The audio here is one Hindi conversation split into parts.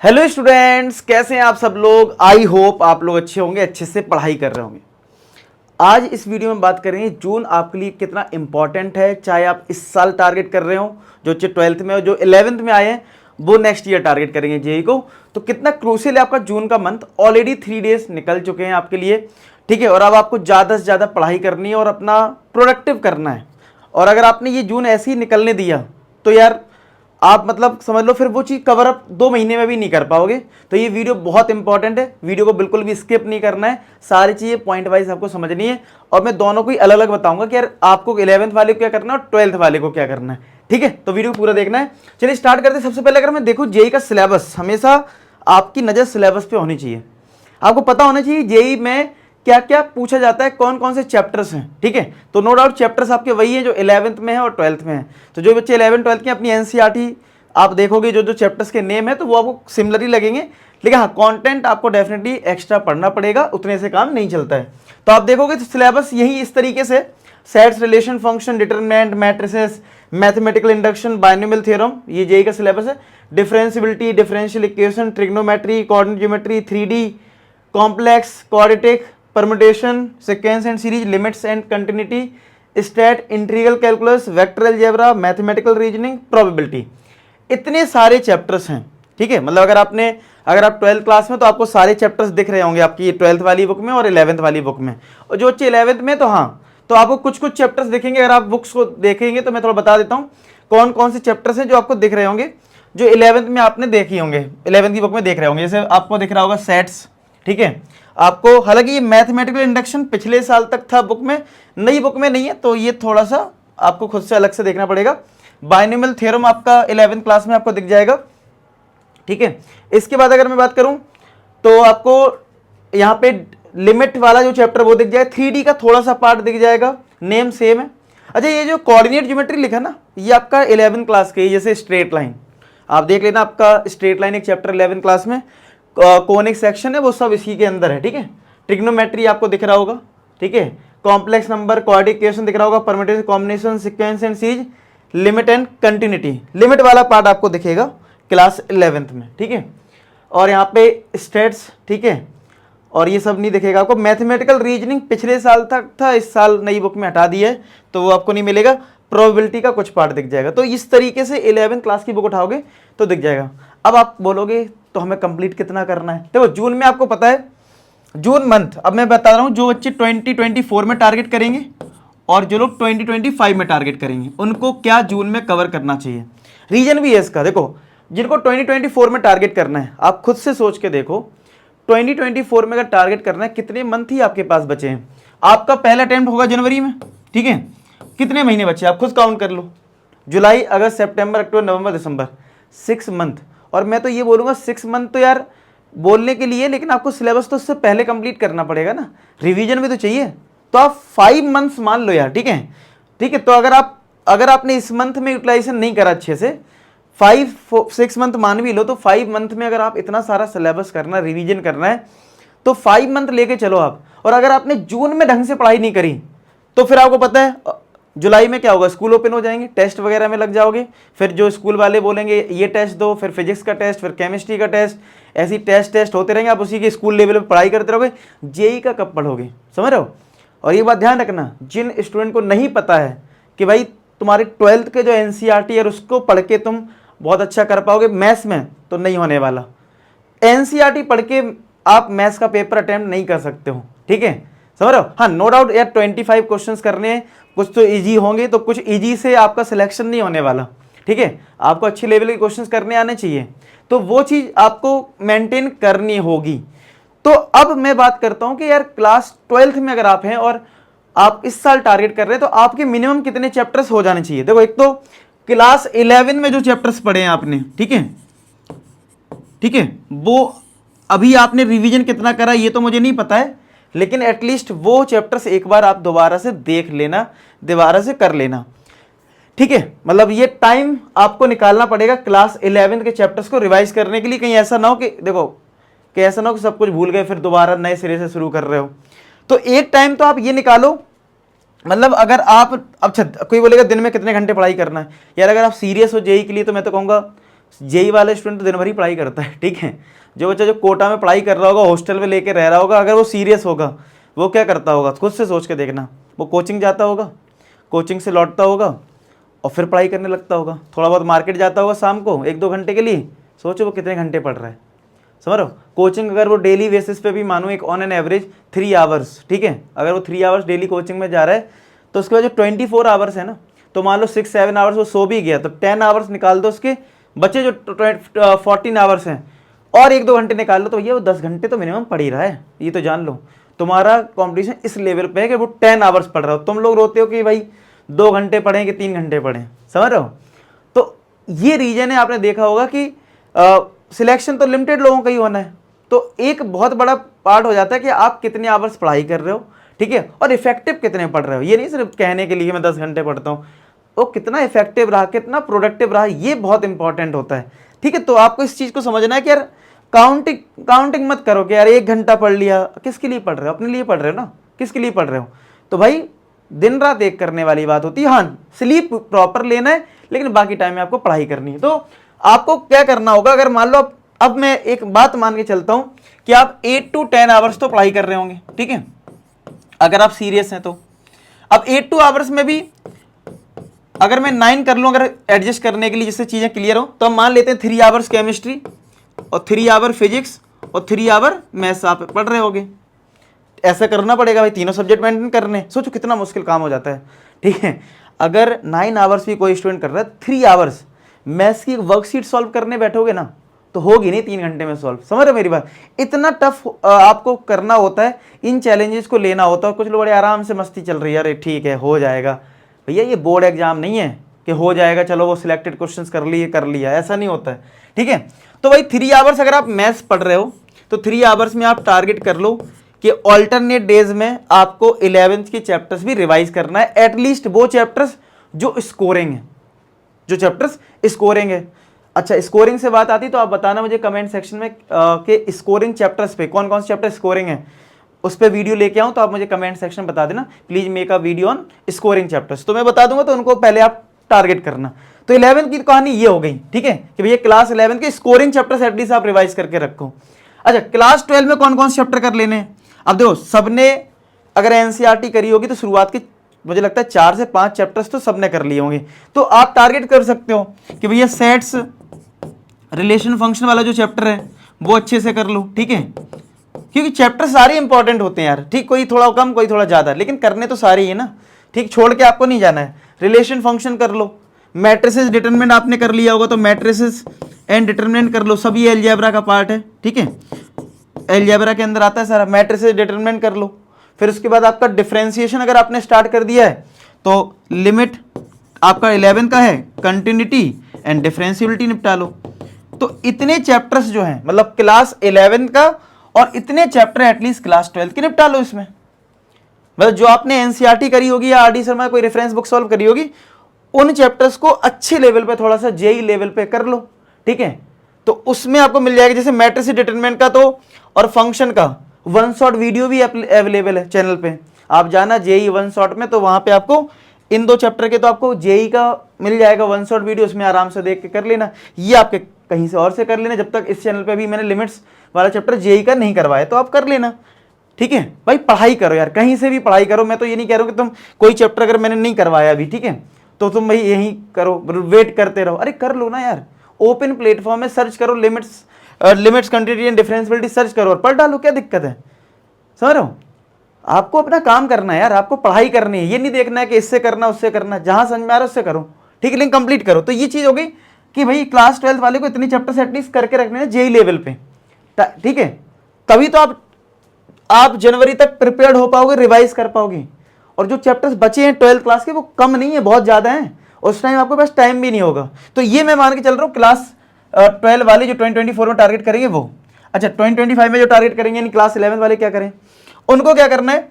हेलो स्टूडेंट्स, कैसे हैं आप सब लोग। आई होप आप लोग अच्छे होंगे, अच्छे से पढ़ाई कर रहे होंगे। आज इस वीडियो में बात करेंगे जून आपके लिए कितना इंपॉर्टेंट है। चाहे आप इस साल टारगेट कर रहे हो, जो 12th में हो, जो 11th में आए हैं वो नेक्स्ट ईयर टारगेट करेंगे जेई को, तो कितना क्रूशियल है आपका जून का मंथ। ऑलरेडी 3 डेज निकल चुके हैं आपके लिए, ठीक है। और अब आपको ज़्यादा से ज़्यादा पढ़ाई करनी है और अपना प्रोडक्टिव करना है। और अगर आपने ये जून ऐसे ही निकलने दिया तो यार आप मतलब समझ लो फिर वो चीज़ कवर अप 2 महीने में भी नहीं कर पाओगे। तो ये वीडियो बहुत इंपॉर्टेंट है, वीडियो को बिल्कुल भी स्किप नहीं करना है, सारी चीज़ें पॉइंट वाइज आपको समझनी है। और मैं दोनों को ही अलग अलग बताऊंगा कि यार आपको 11th वाले को क्या करना है और 12th वाले को क्या करना है, ठीक है। तो वीडियो पूरा देखना है। चलिए स्टार्ट करते हैं। सबसे पहले अगर मैं देखूँ जेई का सिलेबस, हमेशा आपकी नज़र सिलेबस पे होनी चाहिए। आपको पता होना चाहिए जेई में क्या क्या पूछा जाता है, कौन कौन से चैप्टर्स हैं, ठीक है। तो नो डाउट चैप्टर्स आपके वही हैं जो 11th में है और 12th में है। तो जो बच्चे 11th 12th के अपनी एनसीईआरटी आप देखोगे, जो जो चैप्टर्स के नेम है तो वो आपको सिमिलर ही लगेंगे, लेकिन हाँ कंटेंट आपको डेफिनेटली एक्स्ट्रा पढ़ना पड़ेगा, उतने से काम नहीं चलता है। तो आप देखोगे तो सिलेबस यही इस तरीके से, sets, relation, function, determinant, matrices, mathematical induction, binomial theorem, ये जेई का सिलेबस है। Differentiability, differential equation, trigonometry, coordinate geometry, 3D, complex, quadratic, permutation, sequence and series, limits and continuity, stat, integral calculus, vector algebra, mathematical reasoning, probability. इतने सारे चैप्टर्स हैं, ठीक है। मतलब अगर आप 12th क्लास में तो आपको सारे चैप्टर्स दिख रहे होंगे आपकी 12th वाली बुक में और 11th वाली बुक में। और जो बच्चे 11th में तो हाँ, तो आपको कुछ कुछ चैप्टर्स दिखेंगे। अगर आप बुक्स को देखेंगे तो मैं थोड़ा बता देता हूँ कौन कौन से चैप्टर्स हैं जो आपको दिख रहे होंगे, जो 11th में आपने देखे होंगे, 11th की बुक में देख रहे होंगे। जैसे आपको दिख रहा होगा सेट्स, ठीक है। आपको हालांकि ये मैथमेटिकल इंडक्शन पिछले साल तक था बुक में, नई बुक में नहीं है, तो ये थोड़ा सा आपको खुद से अलग से देखना पड़ेगा। बाइनोमियल थ्योरम आपका 11th क्लास में आपको दिख जाएगा, ठीक है। इसके बाद अगर मैं बात करूं तो आपको यहाँ पे लिमिट वाला जो चैप्टर वो दिख जाएगा। 3D का थोड़ा सा पार्ट दिख जाएगा, नेम सेम है। अच्छा, ये जो कोऑर्डिनेट ज्योमेट्री लिखा ना, ये आपका 11th क्लास के, जैसे स्ट्रेट लाइन आप देख लेना, आपका स्ट्रेट लाइन एक चैप्टर 11th क्लास में, कोनिक सेक्शन है, वो सब इसी के अंदर है, ठीक है। ट्रिग्नोमेट्री आपको दिख रहा होगा, ठीक है। कॉम्प्लेक्स नंबर, क्वाड्रेटिक इक्वेशन दिख रहा होगा, permutation, combination, sequence and series, limit and continuity, limit वाला पार्ट आपको दिखेगा क्लास 11th में, ठीक है। और यहाँ पे स्टेट्स, ठीक है, और ये सब नहीं दिखेगा आपको। मैथमेटिकल रीजनिंग पिछले साल तक था, इस साल नई बुक में हटा दिया है तो वो आपको नहीं मिलेगा। प्रोबेबिलिटी का कुछ पार्ट दिख जाएगा। तो इस तरीके से 11th क्लास की बुक उठाओगे तो दिख जाएगा। अब आप बोलोगे तो हमें कंप्लीट कितना करना है। देखो जून में आपको पता है, जून मंथ, अब मैं बता रहा हूँ, जो बच्चे 2024 में टारगेट करेंगे और जो लोग 2025 में टारगेट करेंगे उनको क्या जून में कवर करना चाहिए। रीजन भी है इसका। देखो जिनको 2024 में टारगेट करना है, आप खुद से सोच के देखो, 2024 में अगर टारगेट करना है, कितने मंथ ही आपके पास बचे हैं। आपका पहला अटेम्प्ट होगा जनवरी में, ठीक है। कितने महीने बचे आप खुद काउंट कर लो, जुलाई, अगस्त, सितंबर, अक्टूबर, नवंबर, दिसंबर, 6 मंथ। और मैं तो ये बोलूँगा 6 मंथ तो यार बोलने के लिए, लेकिन आपको सिलेबस तो उससे पहले कंप्लीट करना पड़ेगा ना, रिवीजन भी तो चाहिए। तो आप 5 मंथ्स मान लो यार, ठीक है, ठीक है। तो अगर आपने इस मंथ में यूटिलाइजेशन नहीं करा अच्छे से, 6 मंथ मान भी लो, तो 5 मंथ में अगर आप इतना सारा सिलेबस करना, रिवीजन करना है, तो 5 मंथ लेके चलो आप। और अगर आपने जून में ढंग से पढ़ाई नहीं करी तो फिर आपको पता है जुलाई में क्या होगा, स्कूल ओपन हो जाएंगे, टेस्ट वगैरह में लग जाओगे। फिर जो स्कूल वाले बोलेंगे ये टेस्ट दो, फिर फिजिक्स का टेस्ट, फिर केमिस्ट्री का टेस्ट, ऐसी टेस्ट होते रहेंगे। आप उसी के स्कूल लेवल पर पढ़ाई करते रहोगे, जेई का कब पढ़ोगे, समझ रहे हो। और ये बात ध्यान रखना, जिन स्टूडेंट को नहीं पता है कि भाई तुम्हारे 12th के जो एनसीईआरटी है उसको पढ़ के तुम बहुत अच्छा कर पाओगे मैथ्स में, तो नहीं होने वाला। एनसीईआरटी पढ़ के आप मैथ्स का पेपर अटेम्प्ट नहीं कर सकते हो, ठीक है, समझ रहे हो। हाँ नो डाउट यार 25 क्वेश्चंस करने हैं, कुछ तो इजी होंगे, तो कुछ इजी से आपका सिलेक्शन नहीं होने वाला, ठीक है। आपको अच्छे लेवल के क्वेश्चंस करने आने चाहिए, तो वो चीज़ आपको मेंटेन करनी होगी। तो अब मैं बात करता हूं कि यार क्लास 12th में अगर आप हैं और आप इस साल टारगेट कर रहे हैं, तो आपके मिनिमम कितने चैप्टर्स हो जाने चाहिए। देखो एक तो क्लास 11 में जो चैप्टर्स पढ़े हैं आपने, ठीक है, ठीक है, वो अभी आपने रिवीजन कितना करा ये तो मुझे नहीं पता है, लेकिन एटलीस्ट वो चैप्टर्स एक बार आप दोबारा से देख लेना, दोबारा से कर लेना, ठीक है। मतलब ये टाइम आपको निकालना पड़ेगा क्लास 11 के चैप्टर्स को रिवाइज करने के लिए। कहीं ऐसा ना हो कि देखो, कि ऐसा ना हो कि सब कुछ भूल गए फिर दोबारा नए सिरे से शुरू कर रहे हो। तो एक टाइम तो आप ये निकालो, मतलब अगर आप, अब कोई बोलेगा दिन में कितने घंटे पढ़ाई करना है यार, अगर आप सीरियस हो जेई के लिए तो मैं तो कहूँगा जेई वाले स्टूडेंट तो दिन भर ही पढ़ाई करता है, ठीक है। जो बच्चा जो कोटा में पढ़ाई कर रहा होगा, हॉस्टल में लेके रह रहा होगा, अगर वो सीरियस होगा वो क्या करता होगा, खुद से सोच के देखना। वो कोचिंग जाता होगा, कोचिंग से लौटता होगा और फिर पढ़ाई करने लगता होगा। थोड़ा बहुत मार्केट जाता होगा शाम को 1-2 घंटे के लिए। सोचो वो कितने घंटे पढ़ रहा है, समझ रहे हो। कोचिंग अगर वो डेली बेसिस पे भी मानो एक ऑन एन एवरेज 3 आवर्स, ठीक है, अगर वो 3 आवर्स डेली कोचिंग में जा रहा है तो उसके बाद जो 24 आवर्स है ना, तो मान लो 6-7 आवर्स वो सो भी गया तो 10 आवर्स निकाल दो उसके, बच्चे जो 14 आवर्स हैं और 1-2 घंटे निकाल लो, तो भैया वो 10 घंटे तो मिनिमम पढ़ ही रहा है। ये तो जान लो तुम्हारा कॉम्पिटिशन इस लेवल पे है कि वो 10 आवर्स पढ़ रहा हो। तुम लोग रोते हो कि भाई 2 घंटे पढ़ें कि 3 घंटे पढ़ें, समझ रहे हो। तो ये रीजन है, आपने देखा होगा कि सिलेक्शन तो लिमिटेड लोगों का ही होना है। तो एक बहुत बड़ा पार्ट हो जाता है कि आप कितने आवर्स पढ़ाई कर रहे हो, ठीक है, और इफेक्टिव कितने पढ़ रहे हो। ये नहीं सिर्फ कहने के लिए मैं 10 घंटे पढ़ता हूँ, वो कितना इफेक्टिव रहा, कितना प्रोडक्टिव रहा, ये बहुत इंपॉर्टेंट होता है, ठीक है। तो आपको इस चीज़ को समझना है कि यार काउंटिंग मत करो कि यार 1 घंटा पढ़ लिया, किसके लिए पढ़ रहे हो, अपने लिए पढ़ रहे हो ना, किसके लिए पढ़ रहे हो। तो भाई दिन रात एक करने वाली बात होती है। हाँ, स्लीप प्रॉपर लेना है, लेकिन बाकी टाइम में आपको पढ़ाई करनी है। तो आपको क्या करना होगा, अगर मान लो अब मैं एक बात मान के चलता हूं कि आप 8 to 10 आवर्स तो पढ़ाई कर रहे होंगे, ठीक है, अगर आप सीरियस हैं तो। अब 8 2 आवर्स में भी अगर मैं 9 कर लूं, अगर एडजस्ट करने के लिए जिससे चीजें क्लियर हो, तो हम मान लेते हैं 3 आवर्स केमिस्ट्री और 3 आवर फिजिक्स और 3 आवर मैथ्स आप पढ़ रहे होगे। ऐसा करना पड़ेगा भाई, तीनों सब्जेक्ट मेंटेन करने। सोचो कितना मुश्किल काम हो जाता है, ठीक है। अगर 9 आवर्स भी कोई स्टूडेंट कर रहा है, 3 आवर्स मैथ्स की वर्कशीट सॉल्व करने बैठोगे ना, तो होगी नहीं 3 घंटे में सॉल्व, समझ रहे हो मेरी बात। इतना टफ आपको करना होता है, इन चैलेंजेस को लेना होता है। कुछ लोग बड़े आराम से मस्ती चल रही है, अरे ठीक है हो जाएगा। भैया ये बोर्ड एग्जाम नहीं है कि हो जाएगा, चलो वो सिलेक्टेड क्वेश्चंस कर लिया, ऐसा नहीं होता है, ठीक है। तो भाई 3 आवर्स अगर आप मैथ्स पढ़ रहे हो तो 3 आवर्स में आप टारगेट कर लो कि ऑल्टरनेट डेज में आपको 11th के चैप्टर्स भी रिवाइज करना है, एटलीस्ट वो चैप्टर्स जो स्कोरिंग है, जो चैप्टर्स स्कोरिंग है। अच्छा, स्कोरिंग से बात आती तो आप बताना मुझे कमेंट सेक्शन में कि स्कोरिंग चैप्टर्स पे कौन कौन से चैप्टर स्कोरिंग है, उस पर वीडियो लेके आऊँ तो आप मुझे कमेंट सेक्शन में बता देना, please make a video on scoring chapters. तो मैं बता दूंगा, तो उनको पहले आप टारगेट करना। तो 11th की कहानी ये हो गई, ठीक है, कि भैया क्लास 11 के स्कोरिंग चैप्टर्स एटलीस्ट आप रिवाइज करके रखो। अच्छा, क्लास 12 में कौन कौन से चैप्टर कर लेने हैं। अब देखो, सबने अगर एनसीईआरटी करी होगी तो शुरुआत के मुझे लगता है 4 से 5 चैप्टर्स तो सबने कर लिए होंगे। तो आप टारगेट कर सकते हो कि भैया सेट्स रिलेशन फंक्शन वाला जो चैप्टर है वो अच्छे से कर लो, ठीक है, क्योंकि चैप्टर सारे इंपॉर्टेंट होते हैं यार, ठीक, कोई थोड़ा कम कोई थोड़ा ज़्यादा, लेकिन करने तो सारे ही है ना, ठीक, छोड़ के आपको नहीं जाना है। रिलेशन फंक्शन कर लो, मैट्रिसेस डिटरमिनेंट आपने कर लिया होगा तो मैट्रिसेस एंड डिटरमिनेंट कर लो, सब ये अलजेब्रा का पार्ट है, ठीक है, अलजेब्रा के अंदर आता है सारा। मैट्रिसेस डिटरमिनेंट कर लो, फिर उसके बाद आपका डिफरेंशिएशन अगर आपने स्टार्ट कर दिया है तो लिमिट आपका 11 का है, कंटिन्यूटी एंड डिफरेंशियबिलिटी निपटा लो। तो इतने चैप्टर्स जो हैं, मतलब क्लास 11 का और इतने चैप्टर एटलीस्ट क्लास 12 के निपटा लो इसमें। मतलब जो आपने एनसीईआरटी करी होगी या आरडी शर्मा कोई रेफरेंस बुक सॉल्व करी होगी, उन चैप्टर्स को अच्छे लेवल पे, थोड़ा सा जेई लेवल पे कर लो, ठीक है। तो उसमें आपको मिल जाएगा, जैसे मैट्रिक्स डिटरमिनेंट का तो और फंक्शन का 1 शॉट वीडियो भी अवेलेबल है चैनल पे, आप जाना जेई 1 शॉट में, तो वहां पे आपको इन 2 चैप्टर के तो आपको जेई का मिल जाएगा 1 शॉट वीडियो, उसमें आराम से देख के कर लेना। ये आपके कहीं से और से कर लेना, जब तक इस चैनल पे भी मैंने लिमिट्स वाला चैप्टर जेई का नहीं करवाया तो आप कर लेना, ठीक है। भाई पढ़ाई करो यार, कहीं से भी पढ़ाई करो। मैं तो ये नहीं कह रहा हूँ कि तुम कोई चैप्टर अगर मैंने नहीं करवाया अभी, ठीक है, तो तुम भाई यही करो, वेट करते रहो। अरे कर लो ना यार, ओपन प्लेटफॉर्म में सर्च करो, limits continuity and differentiability search करो और पढ़ डालो, क्या दिक्कत है, समझ रहे हो। आपको अपना काम करना है यार, आपको पढ़ाई करनी है, ये नहीं देखना है कि इससे करना उससे करना, जहां समझ में आ रहा है उससे करो, ठीक है, लेकिन कंप्लीट करो। तो ये चीज हो गई कि भाई क्लास 12 वाले को इतने चैप्टर्स एटलीस्ट करके रखने हैं जेई लेवल पे, ठीक है, तभी तो आप जनवरी तक प्रिपेयर्ड हो पाओगे, रिवाइज कर पाओगे। और जो चैप्टर्स बचे हैं 12th क्लास के वो कम नहीं है, बहुत ज्यादा हैं, उस टाइम आपके पास टाइम भी नहीं होगा। तो ये मैं मान के चल रहा हूँ क्लास 12 वाले जो 2024 में टारगेट करेंगे वो। अच्छा, 2025 में जो टारगेट करेंगे यानी क्लास 11 वाले क्या करें, उनको क्या करना है,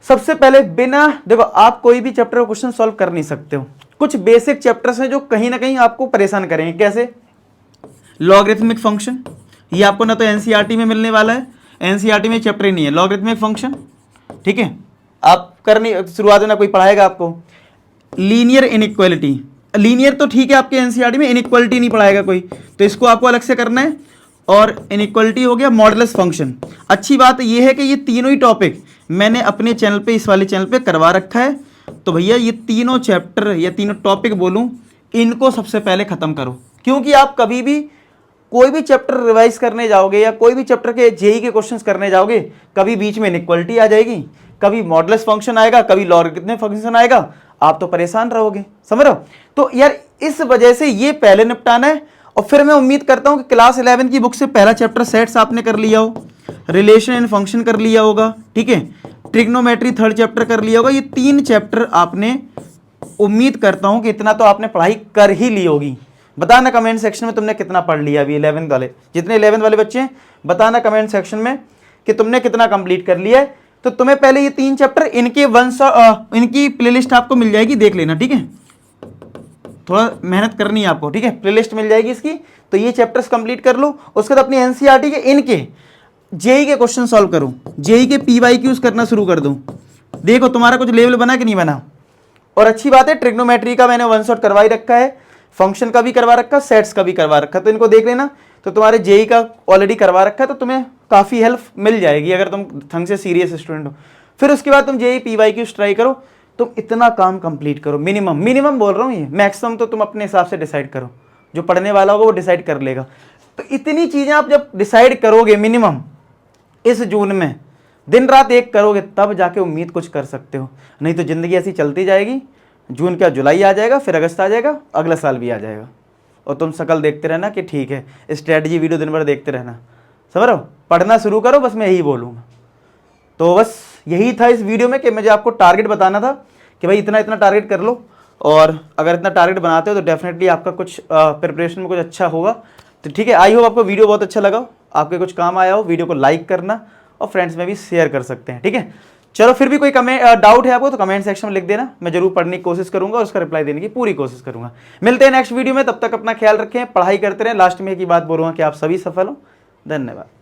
सबसे पहले बिना, देखो आप कोई भी चैप्टर का क्वेश्चन सॉल्व कर नहीं सकते हो, कुछ बेसिक चैप्टर्स हैं जो कहीं ना कहीं आपको परेशान करेंगे। कैसे, लॉगरिथमिक फंक्शन, ये आपको ना तो एनसीईआरटी में मिलने वाला है, एनसीईआरटी में चैप्टर ही नहीं है लॉगरिथमिक फंक्शन, ठीक है, आप करनी शुरुआत में ना कोई पढ़ाएगा आपको। लीनियर इनइक्वालिटी, लीनियर तो ठीक है, आपके एनसीईआरटी में इनइक्वालिटी नहीं पढ़ाएगा कोई, तो इसको आपको अलग से करना है। और इनइक्वालिटी हो गया, मॉडुलस फंक्शन। अच्छी बात यह है कि ये तीनों ही टॉपिक मैंने अपने चैनल पे, इस वाले चैनल पे करवा रखा है। तो भैया ये तीनों चैप्टर या तीनों टॉपिक बोलूं, इनको सबसे पहले खत्म करो, क्योंकि आप कभी भी कोई भी चैप्टर रिवाइज करने जाओगे या कोई भी चैप्टर के जेई के क्वेश्चंस करने जाओगे, कभी बीच में इनइक्वालिटी आ जाएगी, कभी मॉडुलस फंक्शन आएगा, कभी लॉगरिथमिक फंक्शन आएगा, आप तो परेशान रहोगे, समझ रहे हो। तो यार इस वजह से ये पहले निपटाना है। और फिर मैं उम्मीद करता हूं कि क्लास 11 की बुक से पहला चैप्टर सेट्स आपने कर लिया हो, रिलेशन एंड फंक्शन कर लिया होगा, ठीक है, ट्रिग्नोमेट्री थर्ड चैप्टर कर लिया होगा। ये 3 चैप्टर आपने, उम्मीद करता हूं कि इतना तो आपने पढ़ाई कर ही ली होगी। बताना कमेंट सेक्शन में तुमने कितना पढ़ लिया अभी 11th वाले, जितने 11th वाले बच्चे हैं बताना कमेंट सेक्शन में कि तुमने कितना कंप्लीट कर लिया है। तो तुम्हें पहले ये 3 चैप्टर इनके इनकी प्लेलिस्ट आपको मिल जाएगी, देख लेना, ठीक है। थोड़ा मेहनत करनी है आपको, ठीक है, प्लेलिस्ट मिल जाएगी इसकी। तो ये चैप्टर्स कंप्लीट कर लो, उसके बाद अपनी एनसीईआरटी के इनके जेई के क्वेश्चन सॉल्व करो, जेई के पीवाईक्यूज करना शुरू कर दो। देखो तुम्हारा कुछ लेवल बना कि नहीं बना। और अच्छी बात है, ट्रिग्नोमेट्री का मैंने वन शॉट करवा ही रखा है, फंक्शन का भी करवा रखा, सेट्स का भी करवा रखा, तो इनको देख लेना। तो तुम्हारे जेई का ऑलरेडी करवा रखा है, तो तुम्हें काफ़ी हेल्प मिल जाएगी अगर तुम ढंग से सीरियस स्टूडेंट हो। फिर उसके बाद तुम जेई पीवाईक्यूज ट्राई करो, तुम इतना काम कंप्लीट करो मिनिमम बोल रहा हूँ, ये मैक्सिमम तो तुम अपने हिसाब से डिसाइड करो, जो पढ़ने वाला होगा वो डिसाइड कर लेगा। तो इतनी चीज़ें आप जब डिसाइड करोगे मिनिमम इस जून में, दिन रात एक करोगे, तब जाके उम्मीद कुछ कर सकते हो। नहीं तो ज़िंदगी ऐसी चलती जाएगी, जून क्या जुलाई आ जाएगा, फिर अगस्त आ जाएगा, अगला साल भी आ जाएगा, और तुम शकल देखते रहना कि ठीक है, स्ट्रेटजी वीडियो दिन भर देखते रहना। समझ रहे हो, पढ़ना शुरू करो, बस मैं यही बोलूँगा। तो बस यही था इस वीडियो में कि मुझे आपको टारगेट बताना था कि भाई इतना इतना टारगेट कर लो, और अगर इतना टारगेट बनाते हो तो डेफिनेटली आपका कुछ प्रिपरेशन में कुछ अच्छा होगा। तो ठीक है, आई होप आपको वीडियो बहुत अच्छा लगा, आपके कुछ काम आया हो। वीडियो को लाइक करना और फ्रेंड्स में भी शेयर कर सकते हैं, ठीक है। चलो, फिर भी कोई डाउट है आपको तो कमेंट सेक्शन में लिख देना, मैं जरूर पढ़ने की कोशिश करूंगा और उसका रिप्लाई देने की पूरी कोशिश करूंगा। मिलते हैं नेक्स्ट वीडियो में, तब तक अपना ख्याल रखें, पढ़ाई करते रहें। लास्ट में एक ही बात बोलूँगा कि आप सभी सफल हो। धन्यवाद।